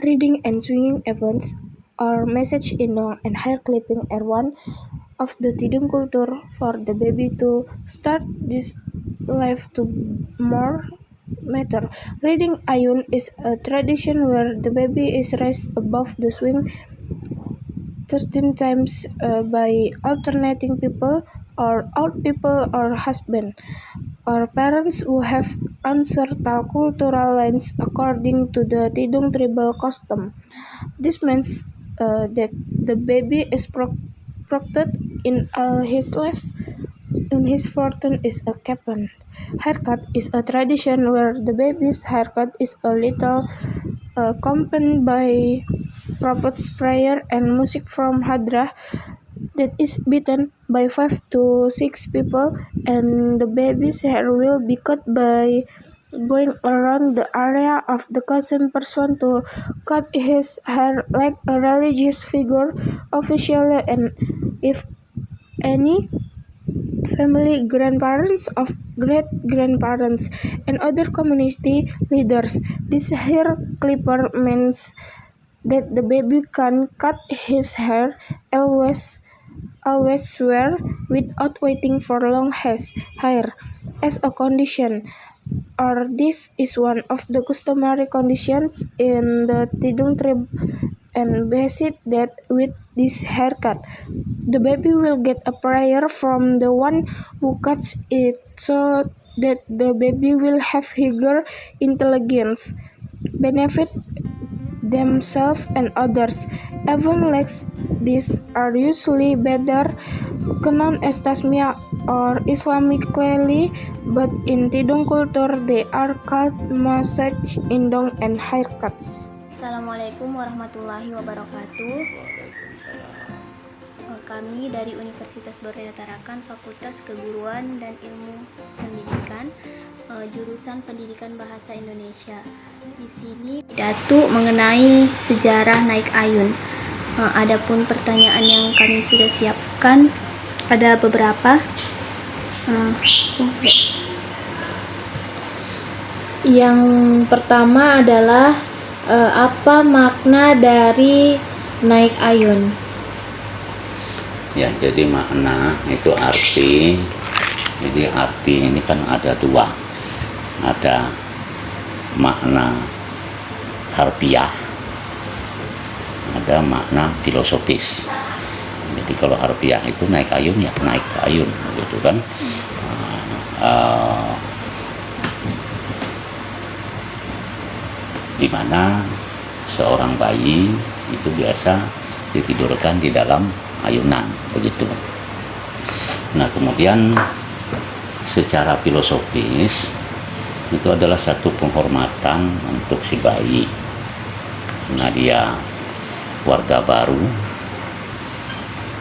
Reading and swinging events or message indong and hair clipping are one of the tidung culture for the baby to start this life to more matter. Reading ayun is a tradition where the baby is raised above the swing 13 times by alternating people or old people or husband or parents who have answered cultural lines according to the Tidung tribal custom. This means that the baby is protected in all his life. In his fortune is a capon. Haircut is a tradition where the baby's haircut is a little accompanied by prophets prayer and music from Hadrah that is beaten by 5 to 6 people, and the baby's hair will be cut by going around the area of the cousin person to cut his hair like a religious figure officially, and if any family grandparents of great grandparents and other community leaders. This hair clipper means that the baby can cut his hair always wear without waiting for long hair as a condition, or this is one of the customary conditions in the Tidung tribe, and basic that with this haircut the baby will get a prayer from the one who cuts it so that the baby will have higher intelligence, benefit themselves and others. Even like these are usually better known as tasmiyah or Islamically, but in Tidung culture they are called massage, indong, and haircuts. Assalamualaikum warahmatullahi wabarakatuh. Kami dari Universitas Borneo Tarakan, Fakultas Keguruan dan Ilmu Pendidikan, jurusan Pendidikan Bahasa Indonesia. Di sini pidato mengenai sejarah naik ayun. Adapun pertanyaan yang kami sudah siapkan ada beberapa. Yang pertama adalah apa makna dari naik ayun? Ya, jadi makna itu arti. Jadi arti ini kan ada dua. Ada makna harfiah, ada makna filosofis. Jadi kalau harfiah itu naik ayun, ya naik ayun gitu kan. Di mana seorang bayi itu biasa ditidurkan di dalam ayunan begitu. Nah, kemudian secara filosofis itu adalah satu penghormatan untuk si bayi karena dia keluarga baru,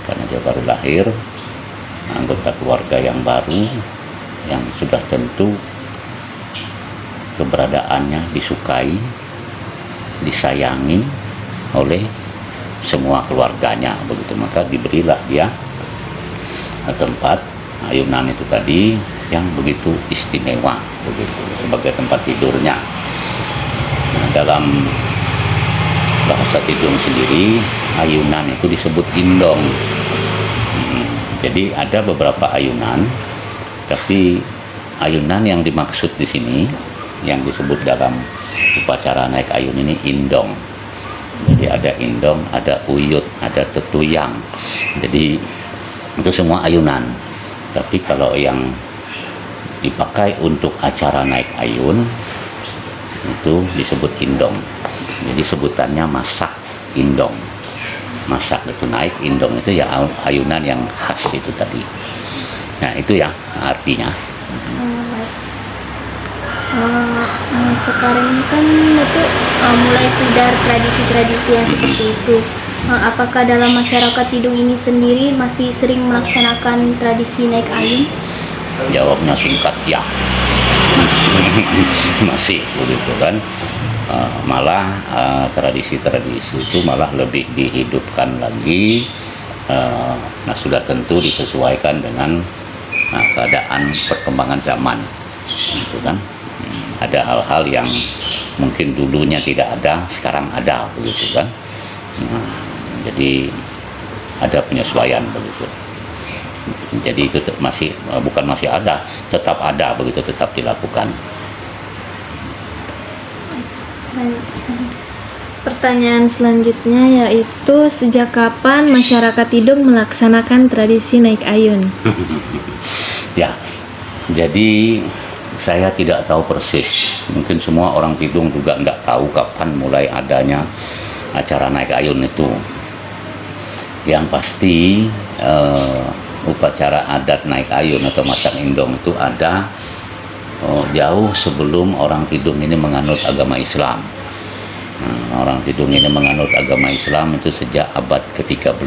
karena dia baru lahir, anggota keluarga yang baru yang sudah tentu keberadaannya disukai, disayangi oleh semua keluarganya begitu, maka diberilah dia tempat ayunan itu tadi yang begitu istimewa begitu sebagai tempat tidurnya. Nah, dalam bahasa Tidung sendiri ayunan itu disebut indong. Jadi ada beberapa ayunan, tapi ayunan yang dimaksud di sini yang disebut dalam upacara naik ayun ini indong. Jadi ada indong, ada uyut, ada tetuyang. Jadi itu semua ayunan. Tapi kalau yang dipakai untuk acara naik ayun itu disebut indong. Jadi sebutannya masak indong. Masak itu naik, indong itu ya ayunan yang khas itu tadi. Nah, itu ya artinya. Sekarang ini kan itu mulai pudar tradisi-tradisi yang seperti itu. Apakah dalam masyarakat Tidung ini sendiri masih sering melaksanakan tradisi naik ayun? Jawabnya singkat ya. Masih begitu kan. Malah tradisi-tradisi itu malah lebih dihidupkan lagi. Nah, sudah tentu disesuaikan dengan keadaan perkembangan zaman, gitu kan. Ada hal-hal yang mungkin dulunya tidak ada, sekarang ada, begitu kan. Nah, jadi ada penyesuaian begitu. Jadi itu masih bukan masih ada, tetap ada begitu, tetap dilakukan. Pertanyaan selanjutnya yaitu, sejak kapan masyarakat Tidung melaksanakan tradisi naik ayun? Ya, jadi saya tidak tahu persis. Mungkin semua orang Tidung juga tidak tahu kapan mulai adanya acara naik ayun itu. Yang pasti upacara adat naik ayun atau masak indong itu ada jauh sebelum orang Tidung ini menganut agama Islam. Orang Tidung ini menganut agama Islam itu sejak abad ke-13,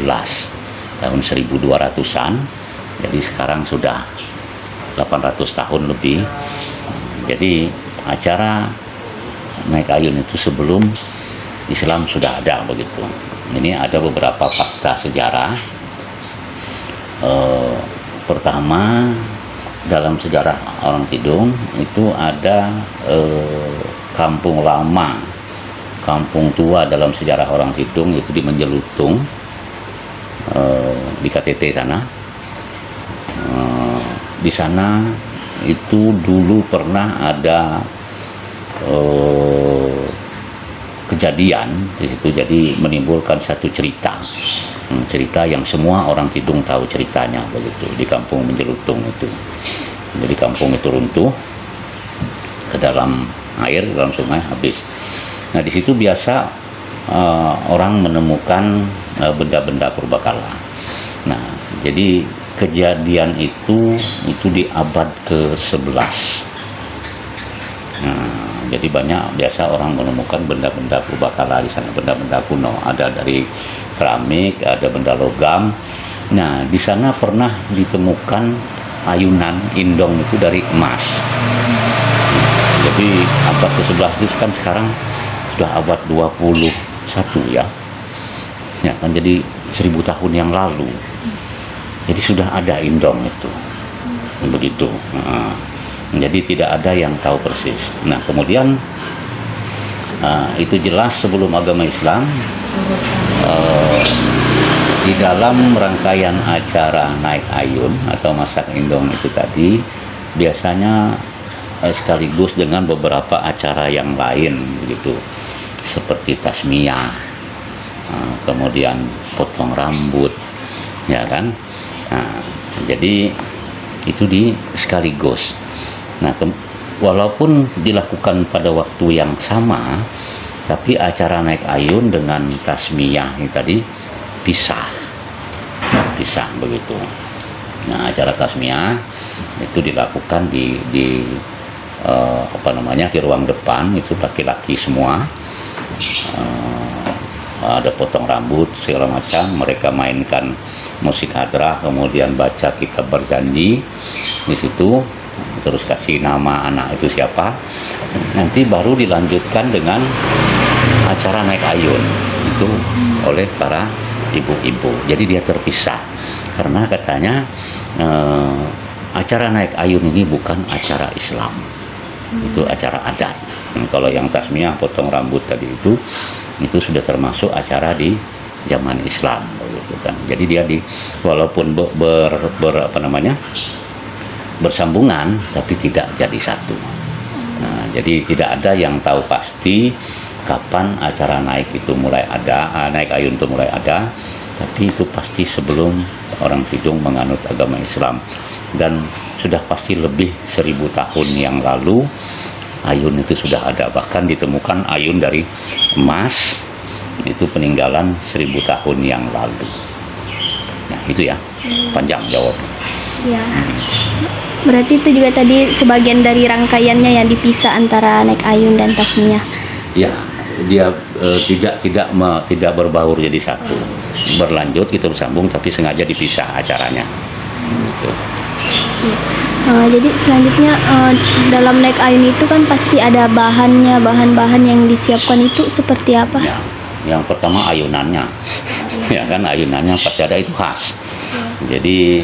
tahun 1200-an. Jadi sekarang sudah 800 tahun lebih. Jadi acara naik ayun itu sebelum Islam sudah ada begitu. Ini ada beberapa fakta sejarah. Pertama, dalam sejarah orang Tidung itu ada kampung lama, kampung tua dalam sejarah orang Tidung, itu di Menjelutung, di KTT sana. Di sana itu dulu pernah ada kejadian di situ, jadi menimbulkan satu cerita yang semua orang Tidung tahu ceritanya begitu, di kampung Menjelutung itu. Jadi kampung itu runtuh ke dalam air, dalam sungai, habis. Nah, di situ biasa orang menemukan benda-benda purbakala. Nah, jadi kejadian itu di abad ke-11. Nah, jadi banyak biasa orang menemukan benda-benda purbakala di sana, benda-benda kuno. Ada dari keramik, ada benda logam. Nah, di sana pernah ditemukan ayunan indong itu dari emas. Jadi abad ke-11 itu kan sekarang sudah abad 21 ya. Ya kan, jadi 1000 tahun yang lalu. Jadi sudah ada indong itu. Begitu. Jadi tidak ada yang tahu persis. Nah, kemudian itu jelas sebelum agama Islam, di dalam rangkaian acara naik ayun atau masak indong itu tadi, biasanya sekaligus dengan beberapa acara yang lain begitu, seperti tasmiyah, kemudian potong rambut, ya kan. Nah, jadi itu di sekaligus. Nah, walaupun dilakukan pada waktu yang sama, tapi acara naik ayun dengan tasmiyah ini tadi pisah begitu. Nah, acara tasmiyah itu dilakukan di di ruang depan, itu laki-laki semua. Ada potong rambut segala macam, mereka mainkan musik hadrah, kemudian baca kitab berjanji di situ, terus kasih nama anak itu siapa. Nanti baru dilanjutkan dengan acara naik ayun itu oleh para ibu-ibu. Jadi dia terpisah karena katanya acara naik ayun ini bukan acara Islam, itu acara adat. Kalau yang tasmiyah potong rambut tadi itu sudah termasuk acara di zaman Islam gitu kan. Jadi dia walaupun bersambungan tapi tidak jadi satu. Nah, jadi tidak ada yang tahu pasti kapan acara naik itu mulai ada, naik ayun itu mulai ada, tapi itu pasti sebelum orang Tidung menganut agama Islam, dan sudah pasti lebih 1000 tahun yang lalu ayun itu sudah ada. Bahkan ditemukan ayun dari emas itu peninggalan 1000 tahun yang lalu. Nah, itu ya, panjang jawab. Ya. Berarti itu juga tadi sebagian dari rangkaiannya yang dipisah antara naik ayun dan tasmiyah. Ya, dia tidak berbaur jadi satu. Berlanjut kita bersambung tapi sengaja dipisah acaranya. Gitu. Jadi selanjutnya dalam naik ayun itu kan pasti ada bahan-bahan yang disiapkan, itu seperti apa? Ya, yang pertama ayunannya, ya kan, ayunannya pasti ada, itu khas. Jadi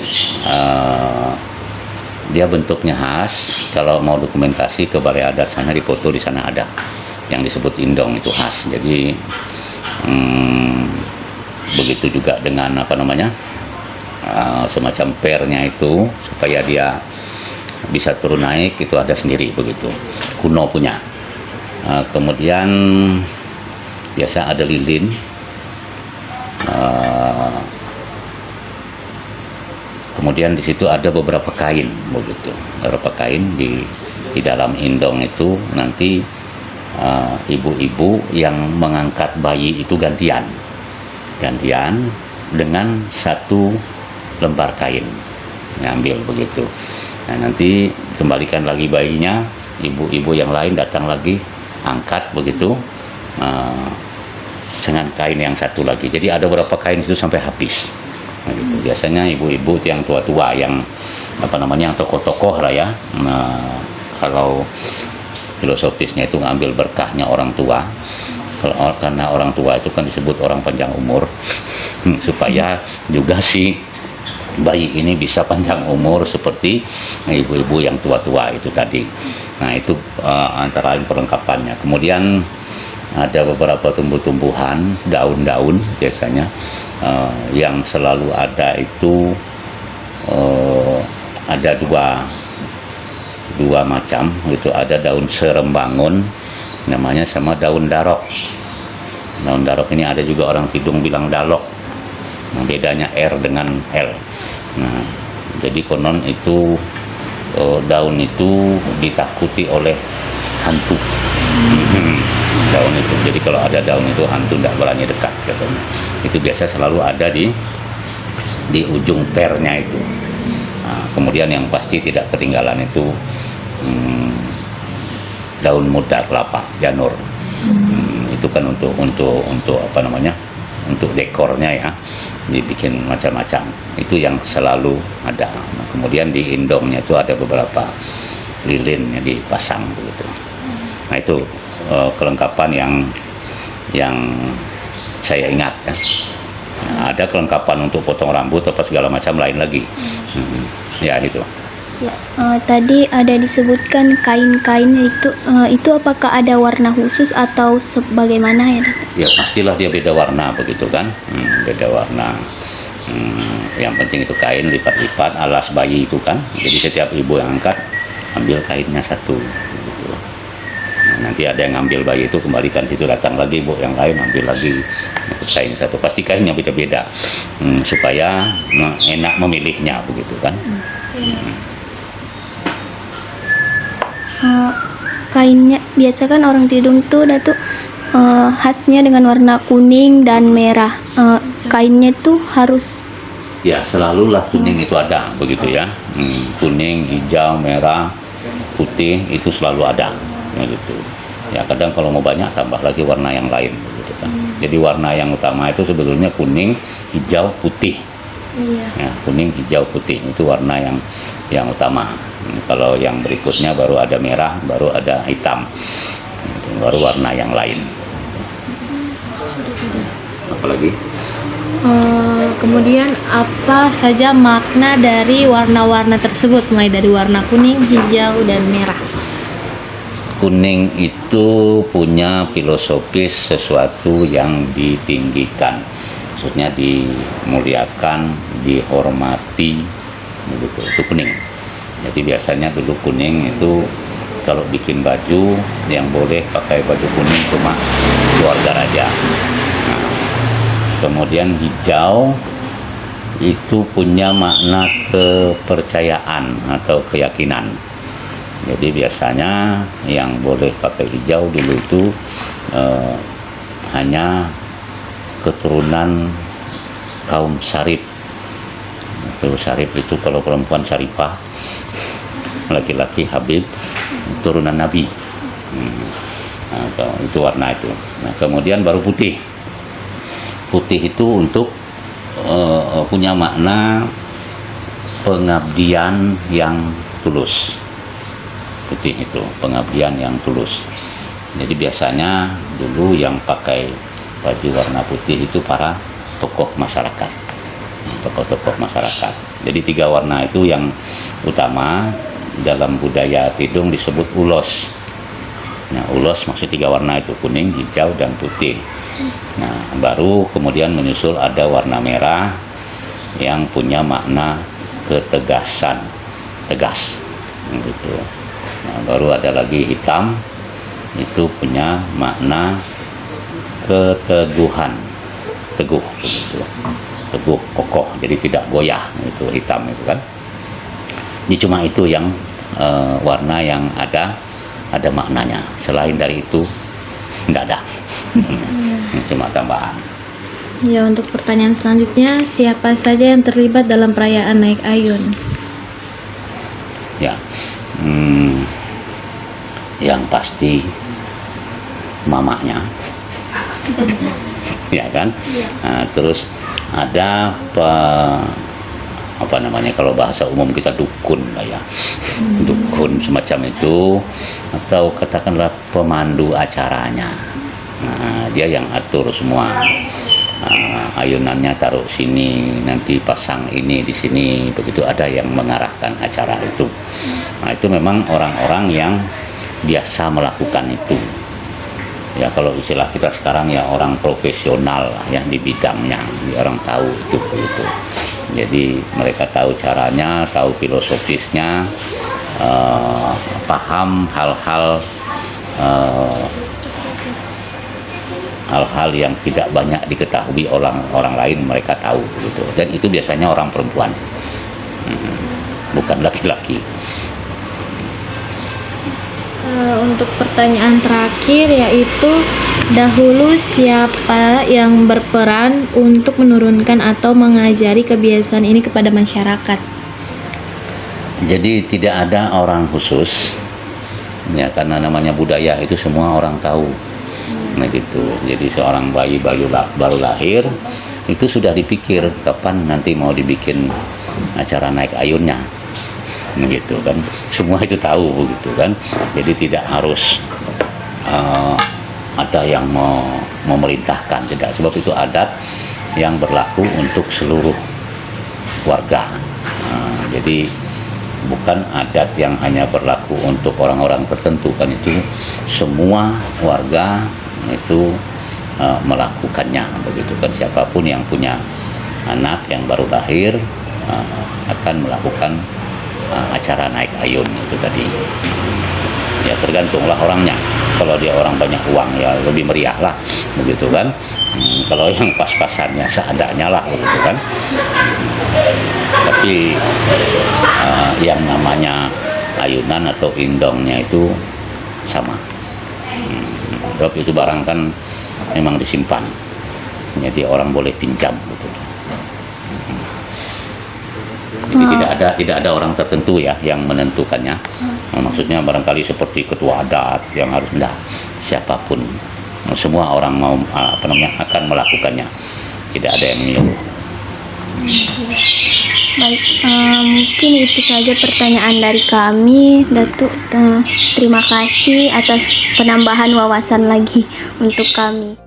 dia bentuknya khas. Kalau mau dokumentasi ke balai adat sana, di foto di sana ada yang disebut indong, itu khas. Jadi begitu juga dengan apa namanya, semacam pernya itu, supaya dia bisa turun naik, itu ada sendiri begitu, kuno punya. Kemudian biasa ada lilin, kemudian di situ ada beberapa kain begitu, beberapa kain di dalam indong itu. Nanti ibu-ibu yang mengangkat bayi itu gantian dengan satu lembar kain, ngambil begitu. Nah, nanti kembalikan lagi bayinya, ibu-ibu yang lain datang lagi angkat begitu, dengan kain yang satu lagi. Jadi ada beberapa kain itu sampai habis. Nah, gitu. Biasanya ibu-ibu yang tua-tua, yang apa namanya, yang tokoh-tokoh lah ya. Nah, kalau filosofisnya itu ngambil berkahnya orang tua. Karena orang tua itu kan disebut orang panjang umur, supaya juga si bayi ini bisa panjang umur seperti ibu-ibu yang tua-tua itu tadi. Nah, itu antara lain perlengkapannya. Kemudian ada beberapa tumbuh-tumbuhan, daun-daun biasanya yang selalu ada itu, ada dua macam gitu. Ada daun serembangun namanya, sama daun darok. Daun darok ini ada juga orang Tidung bilang dalok. Nah, bedanya R dengan L. Nah, jadi konon itu daun itu ditakuti oleh hantu. Daun itu, jadi kalau ada daun itu, hantu tidak berani dekat katanya. Itu biasa selalu ada di ujung pernya itu. Nah, kemudian yang pasti tidak ketinggalan itu daun muda kelapa, janur. Itu kan untuk apa namanya, untuk dekornya ya, dibikin macam-macam. Itu yang selalu ada. Nah, kemudian di indongnya itu ada beberapa lilin yang dipasang begitu. Nah, itu kelengkapan yang saya ingat ya. Nah, ada kelengkapan untuk potong rambut apa segala macam lain lagi. Ya itu. Ya, tadi ada disebutkan kain-kain itu apakah ada warna khusus atau sebagaimana ya? Ya pastilah dia beda warna begitu kan, beda warna. Yang penting itu kain lipat-lipat, alas bayi itu kan. Jadi setiap ibu yang angkat ambil kainnya satu. Gitu. Nah, nanti ada yang ambil bayi itu, kembalikan situ, datang lagi ibu yang lain ambil lagi kain satu. Pasti kainnya beda-beda, supaya enak memilihnya begitu kan. Kainnya biasa kan orang Tidung tuh khasnya dengan warna kuning dan merah. Kainnya tuh harus ya selalulah kuning itu ada begitu ya. Kuning, hijau, merah, putih itu selalu ada gitu. Ya kadang kalau mau banyak tambah lagi warna yang lain gitu kan. Jadi warna yang utama itu sebetulnya kuning, hijau, putih. Ya, kuning, hijau, putih itu warna yang utama. Kalau yang berikutnya baru ada merah, baru ada hitam, baru warna yang lain. Apalagi? Kemudian apa saja makna dari warna-warna tersebut, mulai dari warna kuning, hijau, dan merah? Kuning itu punya filosofis sesuatu yang ditinggikan, maksudnya dimuliakan, dihormati, begitu. Itu kuning. Jadi biasanya dulu kuning itu kalau bikin baju yang boleh pakai baju kuning cuma keluarga raja. Nah, kemudian hijau itu punya makna kepercayaan atau keyakinan. Jadi biasanya yang boleh pakai hijau dulu itu hanya keturunan kaum Syarif. Itu Syarif itu kalau perempuan Syarifah, laki-laki Habib, turunan Nabi. Nah, itu warna itu. Nah, kemudian baru putih. Putih itu untuk punya makna pengabdian yang tulus. Putih itu pengabdian yang tulus. Jadi biasanya dulu yang pakai baju warna putih itu para tokoh masyarakat. tokoh-tokoh masyarakat. Jadi 3 warna itu yang utama dalam budaya Tidung disebut ulos. Nah, ulos maksud 3 warna itu kuning, hijau, dan putih. Nah, baru kemudian menyusul ada warna merah yang punya makna ketegasan, tegas, gitu. Nah, baru ada lagi hitam, itu punya makna keteguhan, teguh, gitu. Teguh, kokoh, jadi tidak goyah, itu hitam itu kan. Ini cuma itu yang warna yang ada maknanya. Selain dari itu tidak ada. Cuma tambahan. Ya, untuk pertanyaan selanjutnya, siapa saja yang terlibat dalam perayaan Naik Ayun? Ya, yang pasti mamanya, ya kan. Nah, terus ada apa namanya, kalau bahasa umum kita dukun lah ya, dukun semacam itu, atau katakanlah pemandu acaranya. Nah, dia yang atur semua. Ayunannya taruh sini, nanti pasang ini di sini, begitu, ada yang mengarahkan acara itu. Nah, itu memang orang-orang yang biasa melakukan itu. Ya, kalau istilah kita sekarang ya orang profesional ya di bidangnya, orang tahu itu begitu. Jadi mereka tahu caranya, tahu filosofisnya, paham hal-hal yang tidak banyak diketahui orang lain, mereka tahu gitu. Dan itu biasanya orang perempuan, bukan laki-laki. Untuk pertanyaan terakhir, yaitu dahulu siapa yang berperan untuk menurunkan atau mengajari kebiasaan ini kepada masyarakat? Jadi tidak ada orang khusus ya, karena namanya budaya itu semua orang tahu. Nah gitu. Jadi seorang bayi baru lahir itu sudah dipikir kapan nanti mau dibikin acara naik ayunnya, gitu kan. Semua itu tahu gitu kan. Jadi tidak harus ada yang memerintahkan, tidak. Sebab itu adat yang berlaku untuk seluruh warga. Jadi bukan adat yang hanya berlaku untuk orang-orang tertentu, kan itu semua warga itu melakukannya, begitu kan. Siapapun yang punya anak yang baru lahir akan melakukan acara naik ayun itu tadi. Ya tergantunglah orangnya. Kalau dia orang banyak uang ya lebih meriah lah, begitu kan. Kalau yang pas-pasannya seadanya lah, begitu kan. Tapi yang namanya ayunan atau indongnya itu sama. Sebab itu barang kan memang disimpan, jadi orang boleh pinjam gitu. Jadi tidak ada orang tertentu ya yang menentukannya. Maksudnya barangkali seperti ketua adat yang harus, enggak, siapapun, semua orang mau akan melakukannya, tidak ada yang menyuruh. Baik, mungkin itu saja pertanyaan dari kami, Datuk. Terima kasih atas penambahan wawasan lagi untuk kami.